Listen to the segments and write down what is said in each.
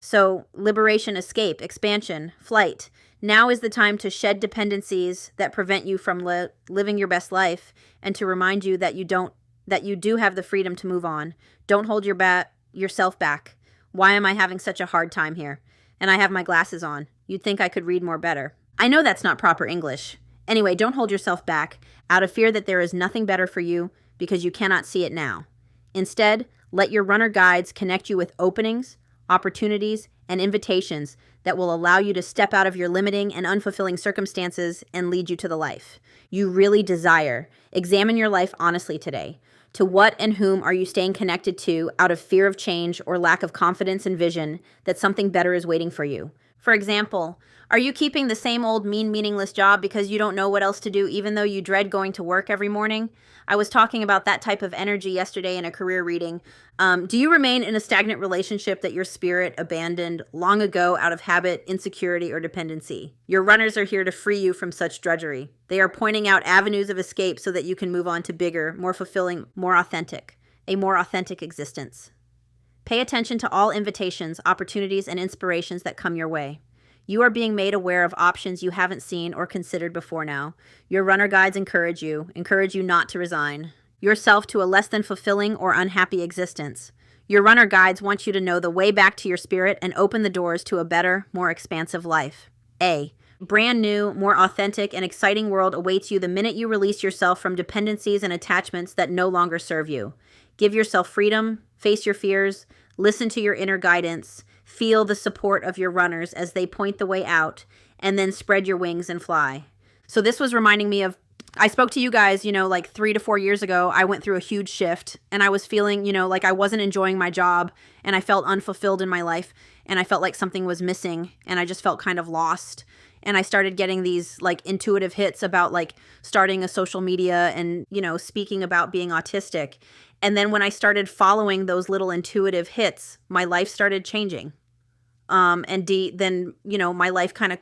So liberation, escape, expansion, flight. Now is the time to shed dependencies that prevent you from living your best life, and to remind you that you do have the freedom to move on. Don't hold yourself back. Why am I having such a hard time here? And I have my glasses on. You'd think I could read more better. I know that's not proper English. Anyway, don't hold yourself back out of fear that there is nothing better for you because you cannot see it now. Instead, let your runner guides connect you with openings, opportunities, and invitations that will allow you to step out of your limiting and unfulfilling circumstances and lead you to the life you really desire. Examine your life honestly today. To what and whom are you staying connected to out of fear of change or lack of confidence and vision that something better is waiting for you? For example, are you keeping the same old meaningless job because you don't know what else to do even though you dread going to work every morning? I was talking about that type of energy yesterday in a career reading. Do you remain in a stagnant relationship that your spirit abandoned long ago out of habit, insecurity, or dependency? Your runners are here to free you from such drudgery. They are pointing out avenues of escape so that you can move on to bigger, more fulfilling, a more authentic existence. Pay attention to all invitations, opportunities, and inspirations that come your way. You are being made aware of options you haven't seen or considered before now. Your runner guides encourage you not to resign yourself to a less than fulfilling or unhappy existence. Your runner guides want you to know the way back to your spirit and open the doors to a better, more expansive life. A brand new, more authentic, and exciting world awaits you the minute you release yourself from dependencies and attachments that no longer serve you. Give yourself freedom, face your fears, listen to your inner guidance, feel the support of your runners as they point the way out, and then spread your wings and fly. So this was reminding me of, I spoke to you guys, like 3 to 4 years ago. I went through a huge shift and I was feeling, like I wasn't enjoying my job and I felt unfulfilled in my life and I felt like something was missing and I just felt kind of lost. And I started getting these like intuitive hits about like starting a social media and, speaking about being autistic. And then when I started following those little intuitive hits, my life started changing. Then my life kind of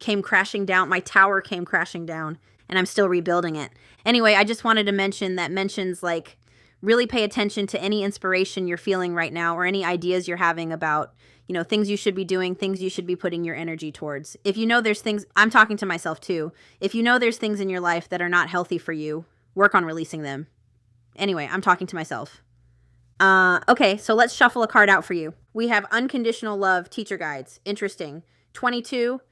came crashing down. My tower came crashing down and I'm still rebuilding it. Anyway, I just wanted to mention that mentions like really pay attention to any inspiration you're feeling right now or any ideas you're having about, things you should be doing, things you should be putting your energy towards. If there's things, I'm talking to myself too. If there's things in your life that are not healthy for you, work on releasing them. Anyway, I'm talking to myself. Okay, so let's shuffle a card out for you. We have Unconditional Love Teacher Guides. Interesting. 22,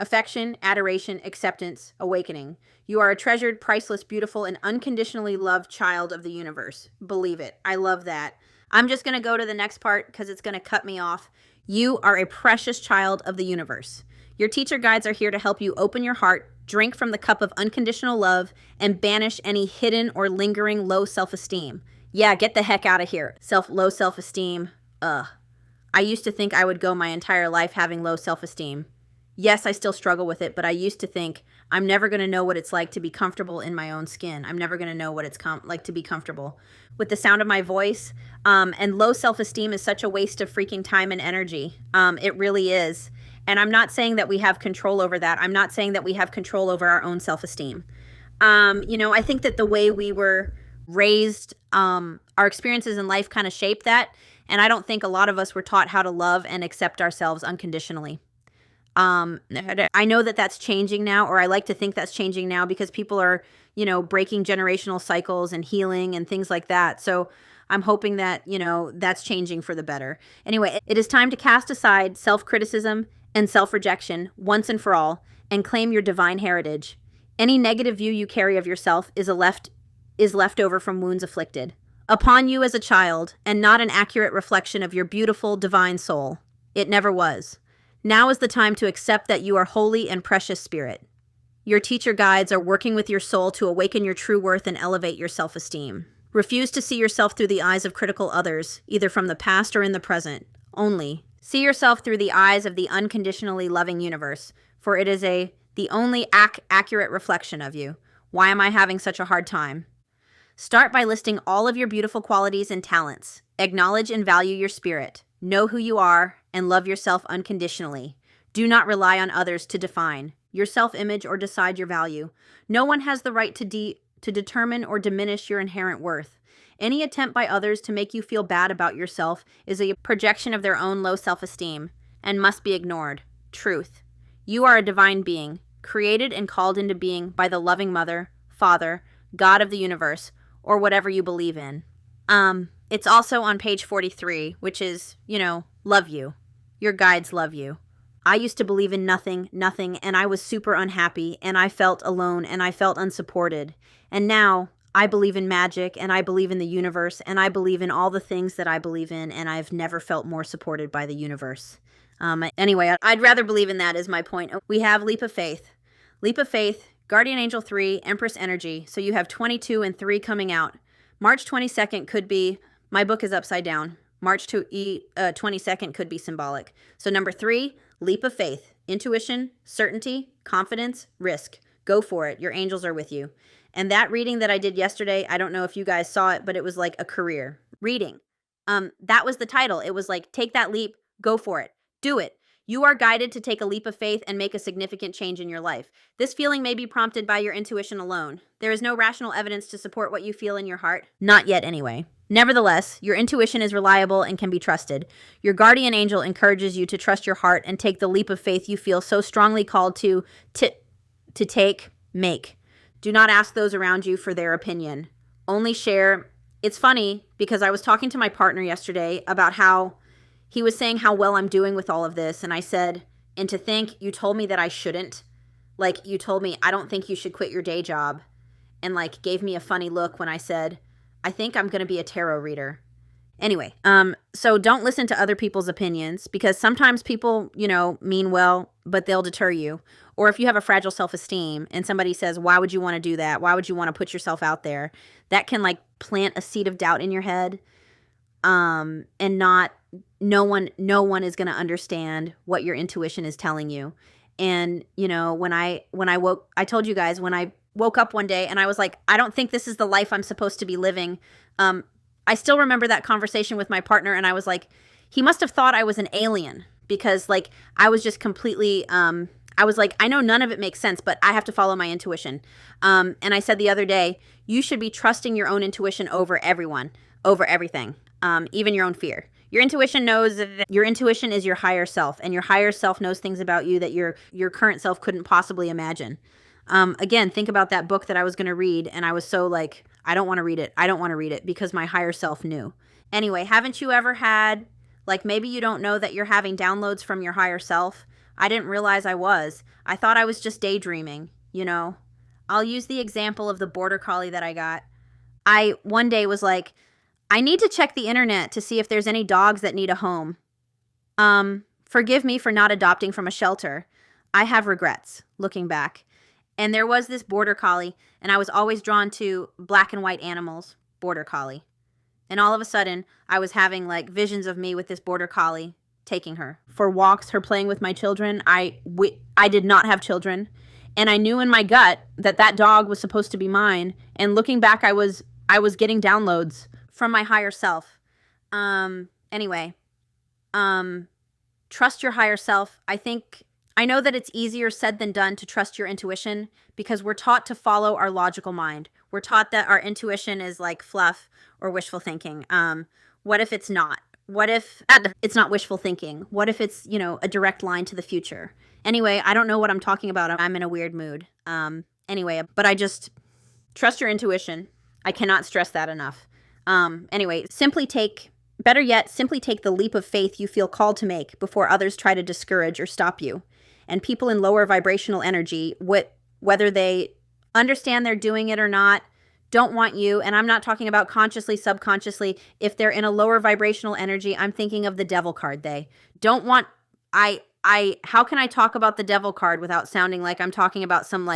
affection, adoration, acceptance, awakening. You are a treasured, priceless, beautiful, and unconditionally loved child of the universe. Believe it. I love that. I'm just going to go to the next part because it's going to cut me off. You are a precious child of the universe. Your teacher guides are here to help you open your heart, drink from the cup of unconditional love, and banish any hidden or lingering low self-esteem. Yeah, get the heck out of here. Low self-esteem. I used to think I would go my entire life having low self-esteem. Yes, I still struggle with it, but I used to think I'm never going to know what it's like to be comfortable in my own skin. I'm never going to know what it's like to be comfortable with the sound of my voice. And low self-esteem is such a waste of freaking time and energy. It really is. And I'm not saying that we have control over that. I'm not saying that we have control over our own self-esteem. I think that the way we were raised, our experiences in life kind of shape that. And I don't think a lot of us were taught how to love and accept ourselves unconditionally. I know that that's changing now, or I like to think that's changing now because people are, breaking generational cycles and healing and things like that. So I'm hoping that, that's changing for the better. Anyway, it is time to cast aside self-criticism and self-rejection once and for all and claim your divine heritage. Any negative view you carry of yourself is left over from wounds afflicted upon you as a child and not an accurate reflection of your beautiful divine soul. It never was. Now is the time to accept that you are holy and precious spirit. Your teacher guides are working with your soul to awaken your true worth and elevate your self-esteem. Refuse to see yourself through the eyes of critical others, either from the past or in the present. Only see yourself through the eyes of the unconditionally loving universe, for it is the only accurate reflection of you. Why am I having such a hard time? Start by listing all of your beautiful qualities and talents. Acknowledge and value your spirit. Know who you are and love yourself unconditionally. Do not rely on others to define your self-image or decide your value. No one has the right to determine or diminish your inherent worth. Any attempt by others to make you feel bad about yourself is a projection of their own low self-esteem and must be ignored. Truth. You are a divine being, created and called into being by the loving Mother, Father, God of the universe, or whatever you believe in. It's also on page 43, which is, love you. Your guides love you. I used to believe in nothing, and I was super unhappy, and I felt alone, and I felt unsupported. And now I believe in magic, and I believe in the universe, and I believe in all the things that I believe in, and I've never felt more supported by the universe. Anyway, I'd rather believe in that is my point. We have Leap of Faith. Leap of Faith, Guardian Angel 3, Empress Energy. So you have 22 and 3 coming out. March 22nd could be, my book is upside down. March 22nd could be symbolic. So number 3, Leap of Faith, intuition, certainty, confidence, risk. Go for it. Your angels are with you. And that reading that I did yesterday, I don't know if you guys saw it, but it was like a career reading. That was the title. It was like, take that leap, go for it, do it. You are guided to take a leap of faith and make a significant change in your life. This feeling may be prompted by your intuition alone. There is no rational evidence to support what you feel in your heart. Not yet, anyway. Nevertheless, your intuition is reliable and can be trusted. Your guardian angel encourages you to trust your heart and take the leap of faith you feel so strongly called to make. Do not ask those around you for their opinion. Only share. It's funny because I was talking to my partner yesterday about how he was saying how well I'm doing with all of this. And I said, and to think you told me that I shouldn't. Like, you told me, I don't think you should quit your day job. And like gave me a funny look when I said, I think I'm going to be a tarot reader. Anyway, so don't listen to other people's opinions because sometimes people, mean well, but they'll deter you. Or if you have a fragile self-esteem and somebody says, why would you want to do that? Why would you want to put yourself out there? That can like plant a seed of doubt in your head. And no one is going to understand what your intuition is telling you. And, when I told you guys, when I woke up one day and I was like, I don't think this is the life I'm supposed to be living. I still remember that conversation with my partner and I was like, he must have thought I was an alien because like, I was just completely, I was like, I know none of it makes sense, but I have to follow my intuition. And I said the other day, you should be trusting your own intuition over everyone, over everything, even your own fear. Your intuition knows that your intuition is your higher self, and your higher self knows things about you that your current self couldn't possibly imagine. Again, think about that book that I was going to read, and I was so like, I don't want to read it. I don't want to read it because my higher self knew. Anyway, haven't you ever had, like maybe you don't know that you're having downloads from your higher self? I didn't realize I was. I thought I was just daydreaming, I'll use the example of the border collie that I got. I one day was like, I need to check the internet to see if there's any dogs that need a home. Forgive me for not adopting from a shelter. I have regrets, looking back. And there was this border collie, and I was always drawn to black and white animals, border collie. And all of a sudden, I was having like visions of me with this border collie, taking her for walks, her playing with my children. I did not have children. And I knew in my gut that that dog was supposed to be mine. And looking back, I was getting downloads from my higher self. Anyway, trust your higher self. I know that it's easier said than done to trust your intuition because we're taught to follow our logical mind. We're taught that our intuition is like fluff or wishful thinking. What if it's not? What if it's not wishful thinking? What if it's, a direct line to the future? Anyway, I don't know what I'm talking about. I'm in a weird mood. Anyway, but I just trust your intuition. I cannot stress that enough. Anyway, better yet, simply take the leap of faith you feel called to make before others try to discourage or stop you. And people in lower vibrational energy, whether they understand they're doing it or not, don't want you. And I'm not talking about consciously, subconsciously. If they're in a lower vibrational energy, I'm thinking of the devil card. They don't want, how can I talk about the devil card without sounding like I'm talking about some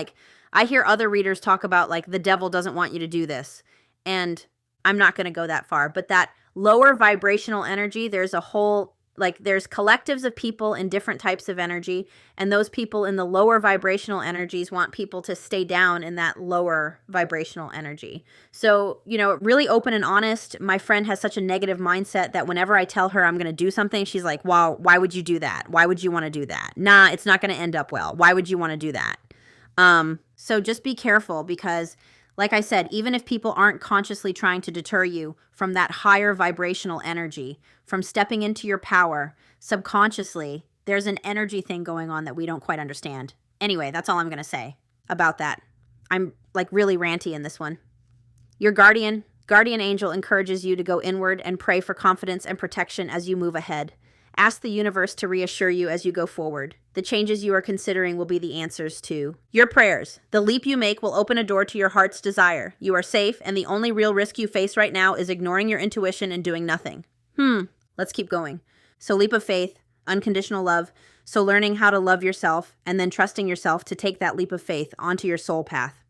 I hear other readers talk about the devil doesn't want you to do this. And I'm not going to go that far, but that lower vibrational energy, there's a whole, there's collectives of people in different types of energy, and those people in the lower vibrational energies want people to stay down in that lower vibrational energy. So, really open and honest. My friend has such a negative mindset that whenever I tell her I'm going to do something, she's like, wow, why would you do that? Why would you want to do that? Nah, it's not going to end up well. Why would you want to do that? So just be careful because Like I said, even if people aren't consciously trying to deter you from that higher vibrational energy, from stepping into your power, subconsciously, there's an energy thing going on that we don't quite understand. Anyway, that's all I'm going to say about that. I'm like really ranty in this one. Your guardian angel encourages you to go inward and pray for confidence and protection as you move ahead. Ask the universe to reassure you as you go forward. The changes you are considering will be the answers to your prayers. The leap you make will open a door to your heart's desire. You are safe, and the only real risk you face right now is ignoring your intuition and doing nothing. Let's keep going. So leap of faith, unconditional love. So learning how to love yourself and then trusting yourself to take that leap of faith onto your soul path.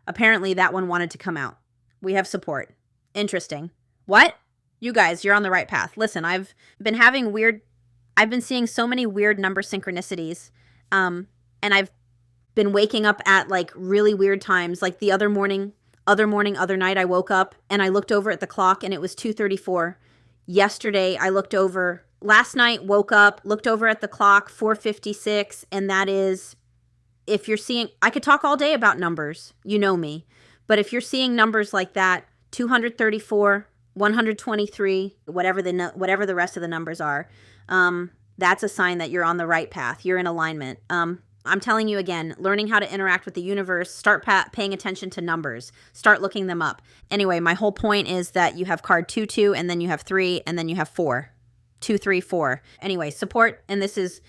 Apparently that one wanted to come out. We have support. Interesting. What? You guys, you're on the right path. Listen, I've been seeing so many weird number synchronicities. And I've been waking up at like really weird times. Like the other night I woke up and I looked over at the clock and it was 2:34. Yesterday last night woke up, looked over at the clock, 4:56. And that is, if you're seeing, I could talk all day about numbers. You know me. But if you're seeing numbers like that, 234, 123, whatever the rest of the numbers are, that's a sign that you're on the right path. You're in alignment. I'm telling you again, learning how to interact with the universe, start paying attention to numbers, start looking them up. Anyway, my whole point is that you have card 2, and then you have 3, and then you have 4. 2, 3, 4. Anyway, support, and this is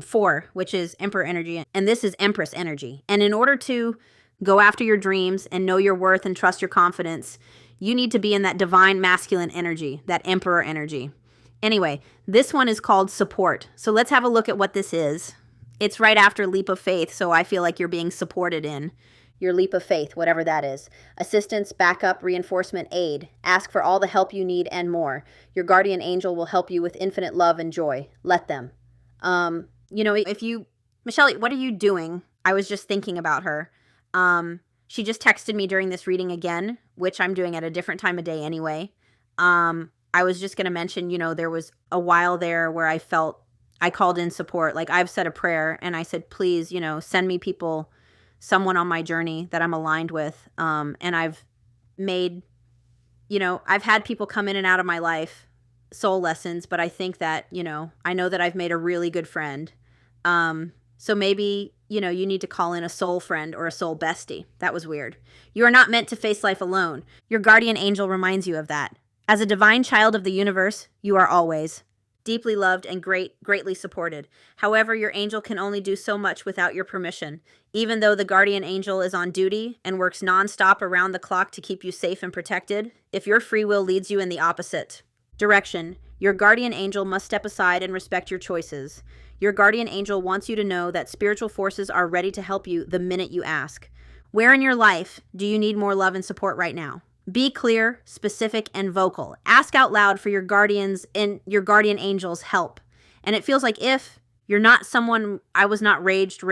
4, which is Emperor energy, and this is Empress energy. And in order to go after your dreams and know your worth and trust your confidence, you need to be in that divine masculine energy, that Emperor energy. Anyway, this one is called support. So let's have a look at what this is. It's right after leap of faith, so I feel like you're being supported in your leap of faith, whatever that is. Assistance, backup, reinforcement, aid. Ask for all the help you need and more. Your guardian angel will help you with infinite love and joy. Let them. Michelle, what are you doing? I was just thinking about her. She just texted me during this reading again, which I'm doing at a different time of day anyway. I was just going to mention, there was a while there where I felt I called in support. Like I've said a prayer and I said, please, send me someone on my journey that I'm aligned with. And I've made, I've had people come in and out of my life, soul lessons, but I think that, I know that I've made a really good friend. So maybe, you need to call in a soul friend or a soul bestie. That was weird. You are not meant to face life alone. Your guardian angel reminds you of that. As a divine child of the universe, you are always deeply loved and greatly supported. However, your angel can only do so much without your permission. Even though the guardian angel is on duty and works nonstop around the clock to keep you safe and protected, if your free will leads you in the opposite direction, your guardian angel must step aside and respect your choices. Your guardian angel wants you to know that spiritual forces are ready to help you the minute you ask. Where in your life do you need more love and support right now? Be clear, specific, and vocal. Ask out loud for your guardians and your guardian angel's help. And it feels like if you're not someone, I was not raged.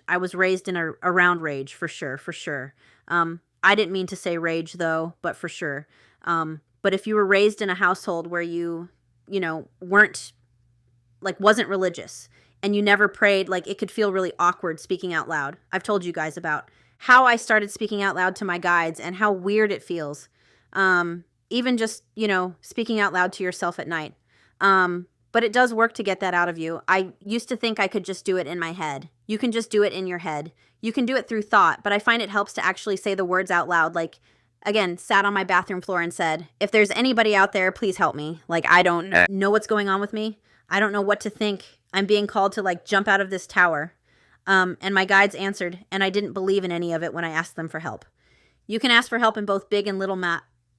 I was raised in around rage, for sure. I didn't mean to say rage though, but for sure. But if you were raised in a household where you weren't, wasn't religious and you never prayed, it could feel really awkward speaking out loud. I've told you guys about how I started speaking out loud to my guides and how weird it feels. Even just, speaking out loud to yourself at night. But it does work to get that out of you. I used to think I could just do it in my head. You can just do it in your head. You can do it through thought, but I find it helps to actually say the words out loud. Again, sat on my bathroom floor and said, if there's anybody out there, please help me. I don't know what's going on with me. I don't know what to think. I'm being called to jump out of this tower. And my guides answered, and I didn't believe in any of it when I asked them for help. You can ask for help in both big and little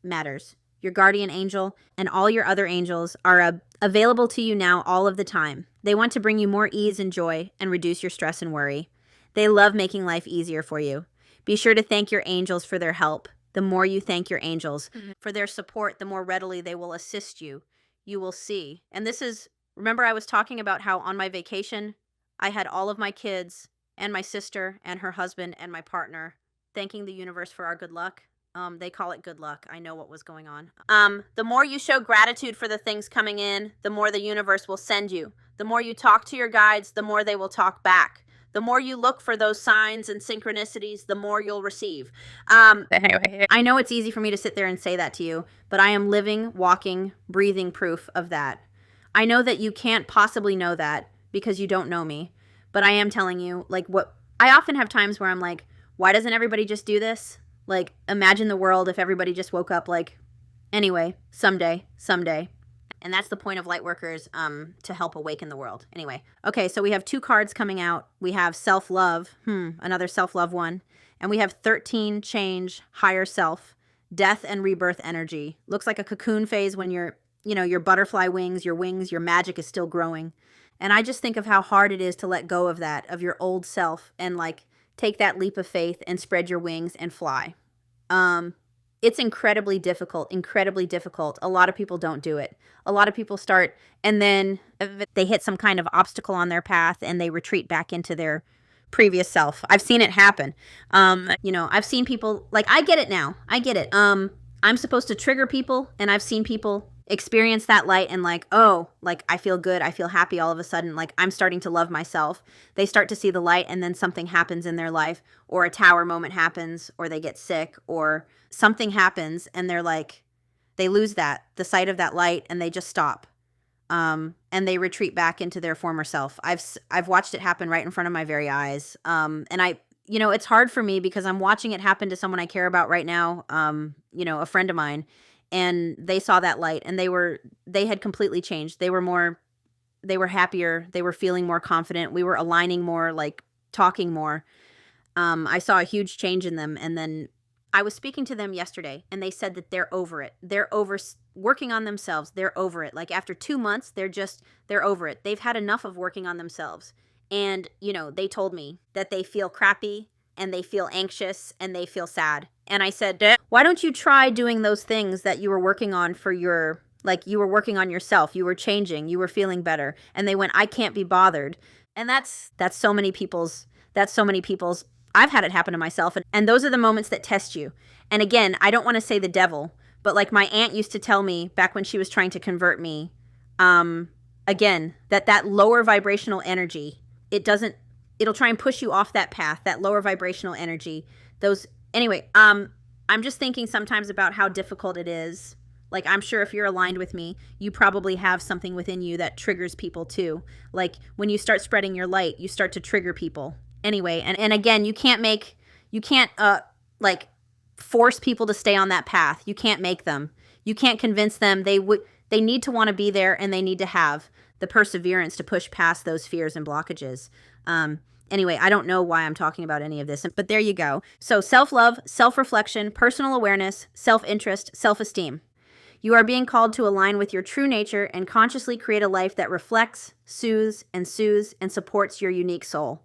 matters. Your guardian angel and all your other angels are available to you now all of the time. They want to bring you more ease and joy and reduce your stress and worry. They love making life easier for you. Be sure to thank your angels for their help. The more you thank your angels for their support, the more readily they will assist you. You will see. And this is, remember I was talking about how on my vacation, I had all of my kids and my sister and her husband and my partner thanking the universe for our good luck. They call it good luck. I know what was going on. The more you show gratitude for the things coming in, the more the universe will send you. The more you talk to your guides, the more they will talk back. The more you look for those signs and synchronicities, the more you'll receive. Anyway, I know it's easy for me to sit there and say that to you, but I am living, walking, breathing proof of that. I know that you can't possibly know that because you don't know me, but I am telling you, like, what I often have times where I'm like, why doesn't everybody just do this? Like, imagine the world if everybody just woke up like, anyway, someday. And that's the point of light workers, to help awaken the world. Anyway, okay, so we have 2 cards coming out. We have self-love, another self-love one. And we have 13 change, higher self, death and rebirth energy. Looks like a cocoon phase when your butterfly wings, your magic is still growing. And I just think of how hard it is to let go of that, of your old self, and like take that leap of faith and spread your wings and fly. It's incredibly difficult. A lot of people don't do it. A lot of people start and then they hit some kind of obstacle on their path and they retreat back into their previous self. I've seen it happen. I've seen people, like, I get it now. I get it. I'm supposed to trigger people, and I've seen people experience that light and like, oh, like, I feel good. I feel happy all of a sudden. Like, I'm starting to love myself. They start to see the light, and then something happens in their life, or a tower moment happens, or they get sick, or something happens, and they're like, they lose the sight of that light, and they just stop. And they retreat back into their former self. I've watched it happen right in front of my very eyes. And it's hard for me because I'm watching it happen to someone I care about right now. A friend of mine, and they saw that light, and they had completely changed. They were happier. They were feeling more confident. We were aligning more, like talking more. I saw a huge change in them. And then I was speaking to them yesterday, and they said that they're over it. They're over working on themselves. They're over it. Like, after 2 months, they're over it. They've had enough of working on themselves. And, they told me that they feel crappy, and they feel anxious, and they feel sad. And I said, why don't you try doing those things that you were working on you were working on yourself. You were changing. You were feeling better. And they went, I can't be bothered. And that's so many people's, I've had it happen to myself. And those are the moments that test you. And again, I don't want to say the devil, but like my aunt used to tell me back when she was trying to convert me, again, that lower vibrational energy, it'll try and push you off that path, that lower vibrational energy. I'm just thinking sometimes about how difficult it is. Like, I'm sure if you're aligned with me, you probably have something within you that triggers people too. Like, when you start spreading your light, you start to trigger people. Anyway, and again, you can't force people to stay on that path. You can't make them. You can't convince them. They need to want to be there, and they need to have the perseverance to push past those fears and blockages. Anyway, I don't know why I'm talking about any of this, but there you go. So self-love, self-reflection, personal awareness, self-interest, self-esteem. You are being called to align with your true nature and consciously create a life that reflects, soothes, and supports your unique soul.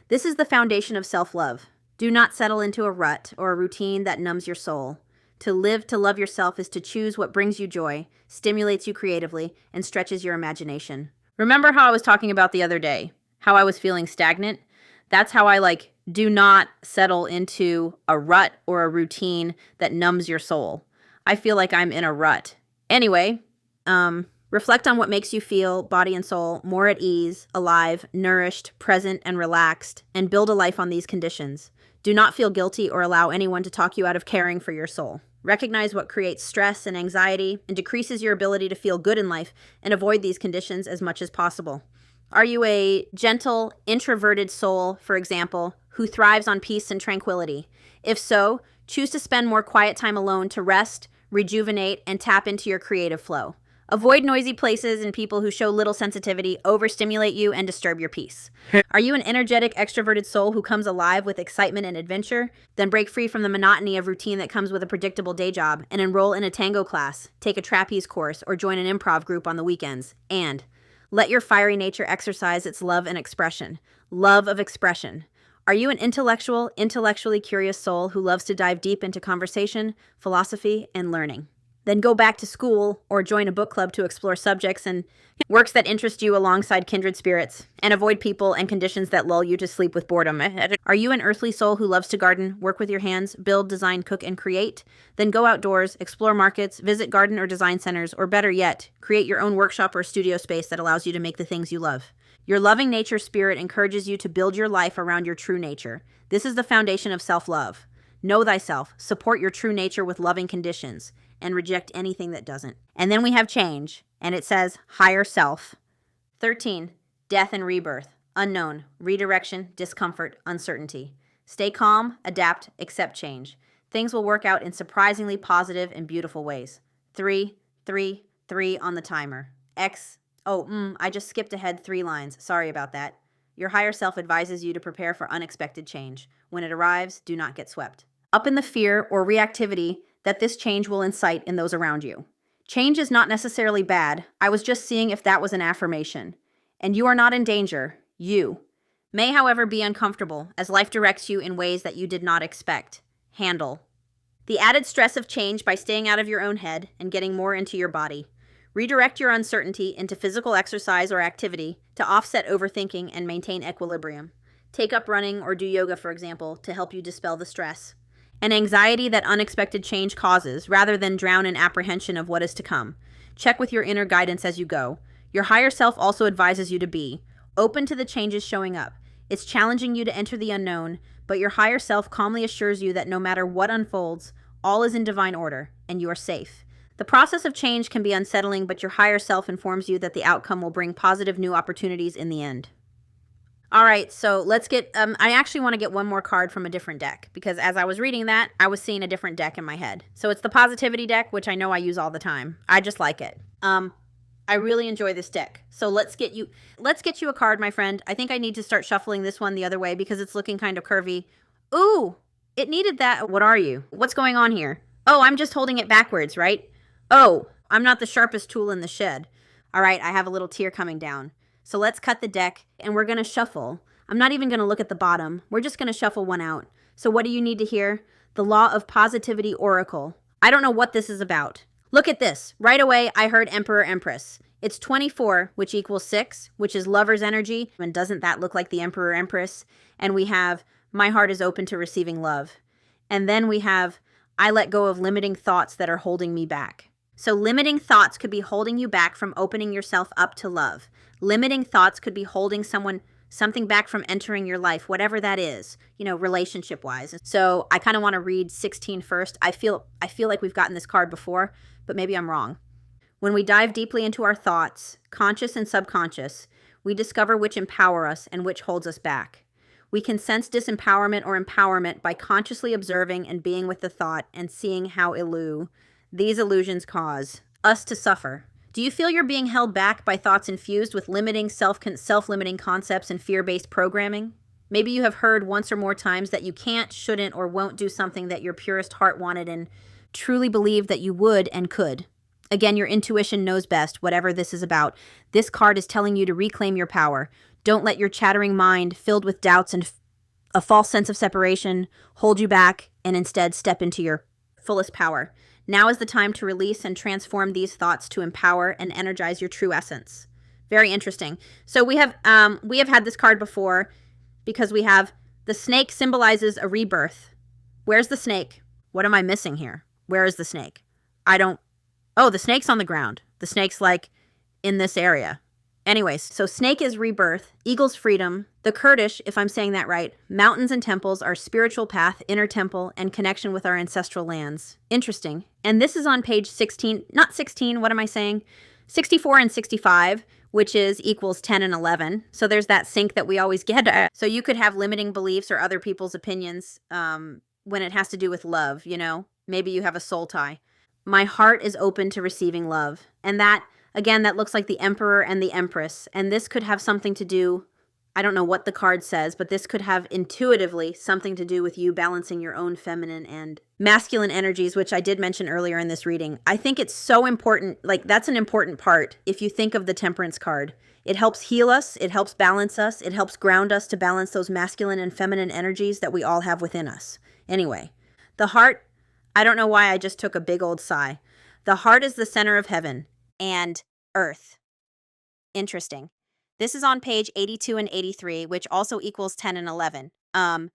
This is the foundation of self-love. Do not settle into a rut or a routine that numbs your soul. To live to love yourself is to choose what brings you joy, stimulates you creatively, and stretches your imagination. Remember how I was talking about the other day, how I was feeling stagnant? That's how I do not settle into a rut or a routine that numbs your soul. I feel like I'm in a rut. Anyway, reflect on what makes you feel, body and soul, more at ease, alive, nourished, present, and relaxed, and build a life on these conditions. Do not feel guilty or allow anyone to talk you out of caring for your soul. Recognize what creates stress and anxiety and decreases your ability to feel good in life, and avoid these conditions as much as possible. Are you a gentle, introverted soul, for example, who thrives on peace and tranquility? If so, choose to spend more quiet time alone to rest, rejuvenate, and tap into your creative flow. Avoid noisy places and people who show little sensitivity, overstimulate you, and disturb your peace. Are you an energetic, extroverted soul who comes alive with excitement and adventure? Then break free from the monotony of routine that comes with a predictable day job and enroll in a tango class, take a trapeze course, or join an improv group on the weekends. And let your fiery nature exercise its love and expression. Love of expression. Are you an intellectually curious soul who loves to dive deep into conversation, philosophy, and learning? Then go back to school or join a book club to explore subjects and works that interest you alongside kindred spirits, and avoid people and conditions that lull you to sleep with boredom. Are you an earthly soul who loves to garden, work with your hands, build, design, cook, and create? Then go outdoors, explore markets, visit garden or design centers, or better yet, create your own workshop or studio space that allows you to make the things you love. Your loving nature spirit encourages you to build your life around your true nature. This is the foundation of self-love. Know thyself, support your true nature with loving conditions, and reject anything that doesn't. And then we have change, and it says higher self. 13, death and rebirth, unknown, redirection, discomfort, uncertainty. Stay calm, adapt, accept change. Things will work out in surprisingly positive and beautiful ways. 3, 3, 3 on the timer. I just skipped ahead 3 lines. Sorry about that. Your higher self advises you to prepare for unexpected change. When it arrives, do not get swept up in the fear or reactivity that this change will incite in those around you. Change is not necessarily bad. I was just seeing if that was an affirmation. And you are not in danger. You may, however, be uncomfortable as life directs you in ways that you did not expect. Handle the added stress of change by staying out of your own head and getting more into your body. Redirect your uncertainty into physical exercise or activity to offset overthinking and maintain equilibrium. Take up running or do yoga, for example, to help you dispel the stress and anxiety that unexpected change causes, rather than drown in apprehension of what is to come. Check with your inner guidance as you go. Your higher self also advises you to be open to the changes showing up. It's challenging you to enter the unknown, but your higher self calmly assures you that no matter what unfolds, all is in divine order, and you are safe. The process of change can be unsettling, but your higher self informs you that the outcome will bring positive new opportunities in the end. All right, so let's get, I actually want to get one more card from a different deck, because as I was reading that, I was seeing a different deck in my head. So it's the positivity deck, which I know I use all the time. I just like it. I really enjoy this deck. So let's get you a card, my friend. I think I need to start shuffling this one the other way because it's looking kind of curvy. Ooh, it needed that. What are you? What's going on here? Oh, I'm just holding it backwards, right? Oh, I'm not the sharpest tool in the shed. All right, I have a little tear coming down. So let's cut the deck, and we're going to shuffle. I'm not even going to look at the bottom. We're just going to shuffle one out. So what do you need to hear? The Law of Positivity Oracle. I don't know what this is about. Look at this. Right away, I heard Emperor Empress. It's 24, which equals 6, which is lover's energy. And doesn't that look like the Emperor Empress? And we have, my heart is open to receiving love. And then we have, I let go of limiting thoughts that are holding me back. So limiting thoughts could be holding you back from opening yourself up to love. Limiting thoughts could be holding something back from entering your life, whatever that is, relationship-wise. So I kind of want to read 16 first. I feel like we've gotten this card before, but maybe I'm wrong. When we dive deeply into our thoughts, conscious and subconscious, we discover which empower us and which holds us back. We can sense disempowerment or empowerment by consciously observing and being with the thought and seeing how these illusions cause us to suffer. Do you feel you're being held back by thoughts infused with limiting, self-limiting concepts and fear-based programming? Maybe you have heard once or more times that you can't, shouldn't, or won't do something that your purest heart wanted and truly believed that you would and could. Again, your intuition knows best, whatever this is about. This card is telling you to reclaim your power. Don't let your chattering mind, filled with doubts and a false sense of separation, hold you back, and instead step into your fullest power. Now is the time to release and transform these thoughts to empower and energize your true essence. Very interesting. So we have had this card before because we have the snake symbolizes a rebirth. Where's the snake? What am I missing here? Where is the snake? Oh, the snake's on the ground. The snake's like in this area. Anyways, so snake is rebirth, eagle's freedom, the Kurdish, if I'm saying that right, mountains and temples are spiritual path, inner temple, and connection with our ancestral lands. Interesting. And this is on page 16, not 16, what am I saying? 64 and 65, which is equals 10 and 11. So there's that sync that we always get. So you could have limiting beliefs or other people's opinions when it has to do with love, Maybe you have a soul tie. My heart is open to receiving love. And that, again, that looks like the Emperor and the Empress. And this could have something to do, I don't know what the card says, but this could have intuitively something to do with you balancing your own feminine and masculine energies, which I did mention earlier in this reading. I think it's so important, that's an important part if you think of the Temperance card. It helps heal us, it helps balance us, it helps ground us to balance those masculine and feminine energies that we all have within us. Anyway, the heart, I don't know why I just took a big old sigh. The heart is the center of heaven and earth. Interesting. This is on page 82 and 83, which also equals 10 and 11. The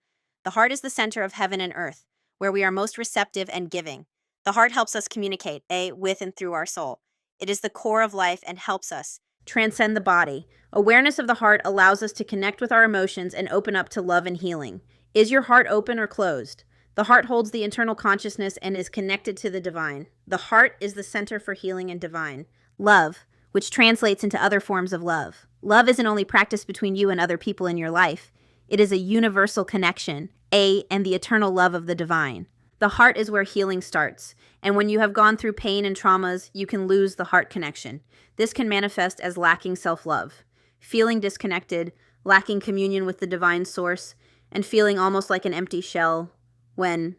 heart is the center of heaven and earth, where we are most receptive and giving. The heart helps us communicate, with and through our soul. It is the core of life and helps us transcend the body. Awareness of the heart allows us to connect with our emotions and open up to love and healing. Is your heart open or closed? The heart holds the internal consciousness and is connected to the divine. The heart is the center for healing and divine. Love, which translates into other forms of love. Love isn't only practiced between you and other people in your life. It is a universal connection, and the eternal love of the divine. The heart is where healing starts, and when you have gone through pain and traumas, you can lose the heart connection. This can manifest as lacking self-love, feeling disconnected, lacking communion with the divine source, and feeling almost like an empty shell. When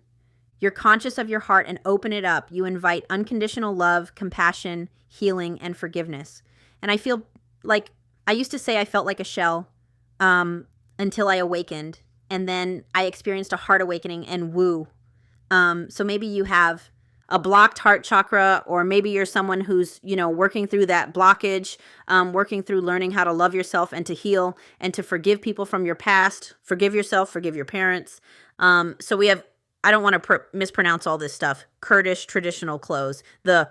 you're conscious of your heart and open it up, you invite unconditional love, compassion, healing, and forgiveness. And I feel like, I used to say I felt like a shell until I awakened, and then I experienced a heart awakening and woo. So maybe you have a blocked heart chakra, or maybe you're someone who's, working through that blockage, working through learning how to love yourself and to heal and to forgive people from your past, forgive yourself, forgive your parents. So we have, I don't want to mispronounce all this stuff, Kurdish traditional clothes. The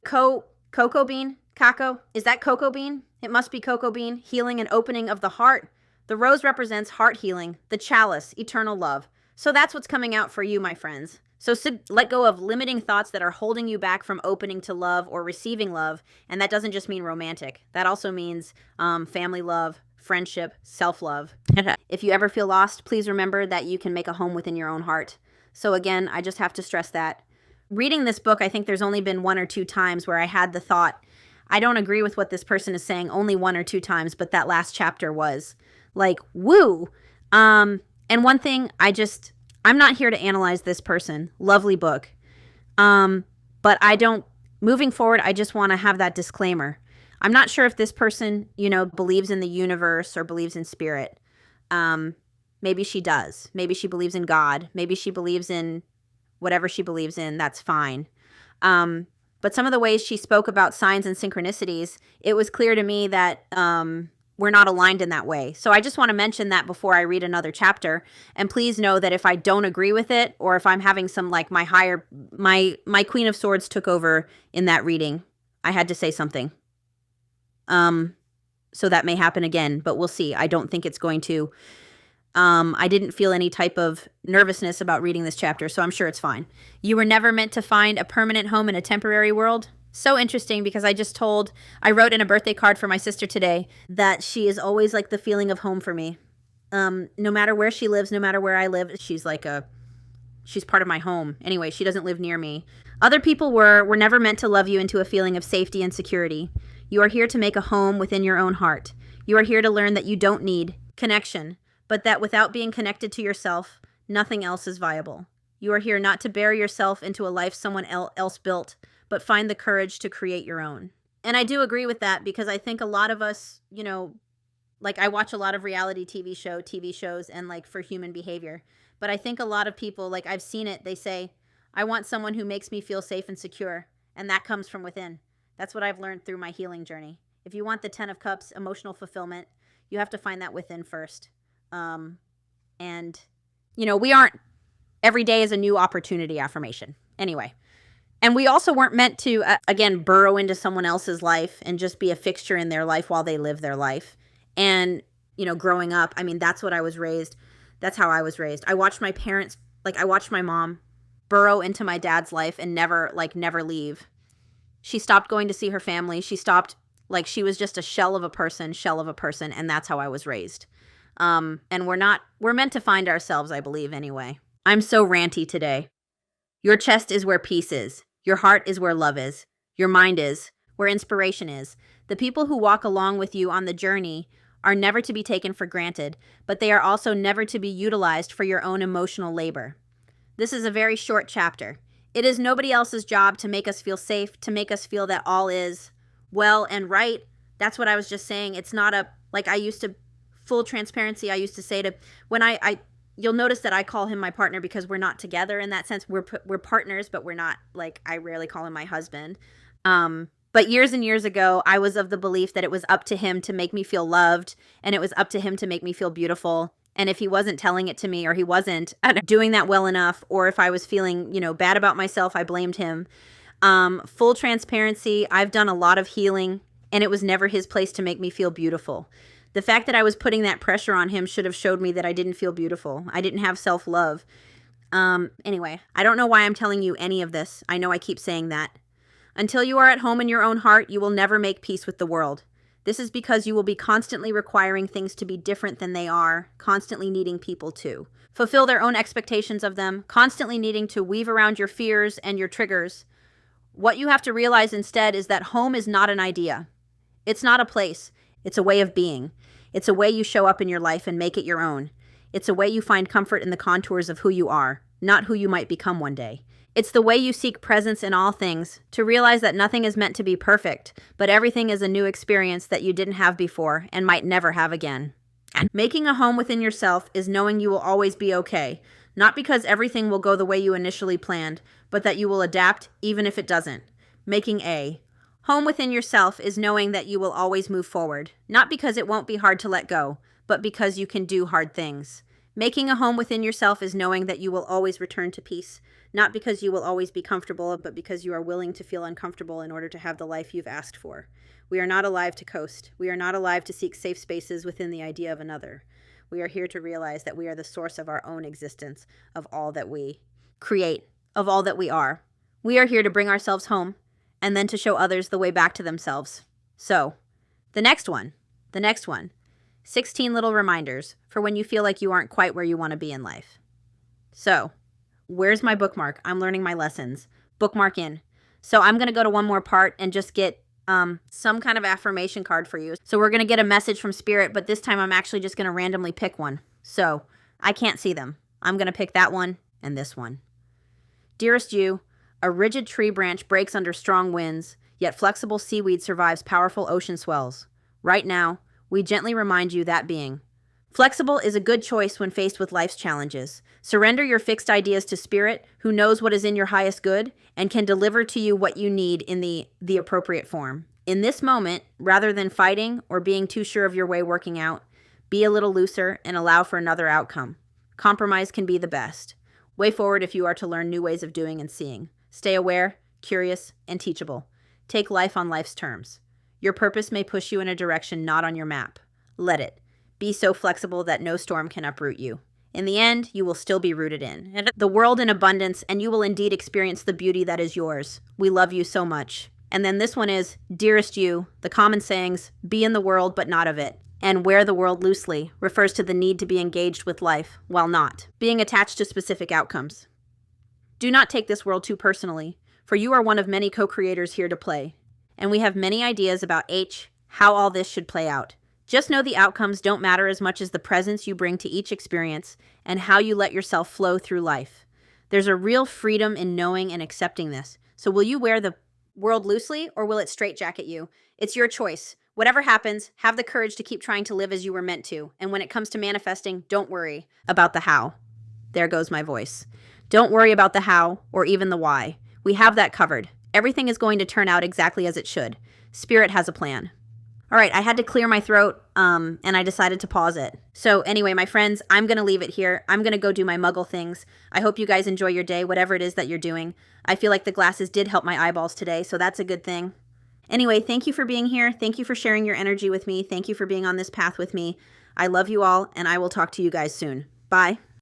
cocoa bean, kako, is that cocoa bean? It must be cocoa bean, healing and opening of the heart. The rose represents heart healing, the chalice, eternal love. So that's what's coming out for you, my friends. So let go of limiting thoughts that are holding you back from opening to love or receiving love. And that doesn't just mean romantic. That also means family love, friendship, self-love. If you ever feel lost, please remember that you can make a home within your own heart. So again, I just have to stress that. Reading this book, I think there's only been 1 or 2 times where I had the thought, I don't agree with what this person is saying, only 1 or 2 times, but that last chapter was like, woo. And one thing, I'm not here to analyze this person. Lovely book. But moving forward, I just want to have that disclaimer. I'm not sure if this person, believes in the universe or believes in spirit. Maybe she does. Maybe she believes in God. Maybe she believes in whatever she believes in. That's fine. But some of the ways she spoke about signs and synchronicities, it was clear to me that we're not aligned in that way. So I just want to mention that before I read another chapter. And please know that if I don't agree with it, or if I'm having some, like, my Queen of Swords took over in that reading, I had to say something. So that may happen again, but we'll see. I don't think it's going to. I didn't feel any type of nervousness about reading this chapter, so I'm sure it's fine. You were never meant to find a permanent home in a temporary world. So interesting, because I wrote in a birthday card for my sister today that she is always like the feeling of home for me. No matter where she lives, no matter where I live, she's part of my home. Anyway, she doesn't live near me. Other people were never meant to love you into a feeling of safety and security. You are here to make a home within your own heart. You are here to learn that you don't need connection, but that without being connected to yourself, nothing else is viable. You are here not to bury yourself into a life someone else built, but find the courage to create your own. And I do agree with that, because I think a lot of us, like, I watch a lot of reality TV shows and, like, for human behavior. But I think a lot of people, like, I've seen it, they say, I want someone who makes me feel safe and secure. And that comes from within. That's what I've learned through my healing journey. If you want the 10 of Cups, emotional fulfillment, you have to find that within first. We aren't, every day is a new opportunity affirmation. Anyway. And we also weren't meant to, again, burrow into someone else's life and just be a fixture in their life while they live their life. And, growing up, I mean, that's what I was raised. That's how I was raised. I watched my parents, I watched my mom burrow into my dad's life and never leave. She stopped going to see her family. She stopped, she was just a shell of a person, and that's how I was raised. And we're meant to find ourselves, I believe, anyway. I'm so ranty today. Your chest is where peace is. Your heart is where love is. Your mind is where inspiration is. The people who walk along with you on the journey are never to be taken for granted, but they are also never to be utilized for your own emotional labor. This is a very short chapter. It is nobody else's job to make us feel safe, to make us feel that all is well and right. That's what I was just saying. It's not I used to, full transparency, I used to say when I you'll notice that I call him my partner because we're not together in that sense. We're partners, but we're not, like, I rarely call him my husband. But years and years ago, I was of the belief that it was up to him to make me feel loved, and it was up to him to make me feel beautiful. And if he wasn't telling it to me, or he wasn't doing that well enough, or if I was feeling, bad about myself, I blamed him. Full transparency, I've done a lot of healing, and it was never his place to make me feel beautiful. The fact that I was putting that pressure on him should have showed me that I didn't feel beautiful. I didn't have self-love. Anyway, I don't know why I'm telling you any of this. I know I keep saying that. Until you are at home in your own heart, you will never make peace with the world. This is because you will be constantly requiring things to be different than they are, constantly needing people to fulfill their own expectations of them, constantly needing to weave around your fears and your triggers. What you have to realize instead is that home is not an idea. It's not a place. It's a way of being. It's a way you show up in your life and make it your own. It's a way you find comfort in the contours of who you are, not who you might become one day. It's the way you seek presence in all things, to realize that nothing is meant to be perfect, but everything is a new experience that you didn't have before and might never have again. Making a home within yourself is knowing you will always be okay, not because everything will go the way you initially planned, but that you will adapt even if it doesn't. Making a home within yourself is knowing that you will always move forward, not because it won't be hard to let go, but because you can do hard things. Making a home within yourself is knowing that you will always return to peace, not because you will always be comfortable, but because you are willing to feel uncomfortable in order to have the life you've asked for. We are not alive to coast. We are not alive to seek safe spaces within the idea of another. We are here to realize that we are the source of our own existence, of all that we create, of all that we are. We are here to bring ourselves home, and then to show others the way back to themselves. So, the next one. 16 little reminders for when you feel like you aren't quite where you want to be in life. So, where's my bookmark? I'm learning my lessons. Bookmark in. So I'm going to go to one more part and just get some kind of affirmation card for you. So we're going to get a message from Spirit, but this time I'm actually just going to randomly pick one. So I can't see them. I'm going to pick that one and this one. Dearest you, a rigid tree branch breaks under strong winds, yet flexible seaweed survives powerful ocean swells. Right now, we gently remind you that being. Flexible is a good choice when faced with life's challenges. Surrender your fixed ideas to Spirit, who knows what is in your highest good and can deliver to you what you need in the appropriate form. In this moment, rather than fighting or being too sure of your way working out, be a little looser and allow for another outcome. Compromise can be the best. Way forward if you are to learn new ways of doing and seeing. Stay aware, curious, and teachable. Take life on life's terms. Your purpose may push you in a direction not on your map. Let it. Be so flexible that no storm can uproot you. In the end, you will still be rooted in the world in abundance, and you will indeed experience the beauty that is yours. We love you so much. And then this one is, dearest you, the common sayings, be in the world but not of it, and wear the world loosely refers to the need to be engaged with life, while not being attached to specific outcomes. Do not take this world too personally, for you are one of many co-creators here to play. And we have many ideas about how all this should play out. Just know the outcomes don't matter as much as the presence you bring to each experience and how you let yourself flow through life. There's a real freedom in knowing and accepting this. So will you wear the world loosely or will it straitjacket you? It's your choice. Whatever happens, have the courage to keep trying to live as you were meant to. And when it comes to manifesting, don't worry about the how. There goes my voice. Don't worry about the how or even the why. We have that covered. Everything is going to turn out exactly as it should. Spirit has a plan. All right, I had to clear my throat, and I decided to pause it. So anyway, my friends, I'm going to leave it here. I'm going to go do my muggle things. I hope you guys enjoy your day, whatever it is that you're doing. I feel like the glasses did help my eyeballs today, so that's a good thing. Anyway, thank you for being here. Thank you for sharing your energy with me. Thank you for being on this path with me. I love you all, and I will talk to you guys soon. Bye.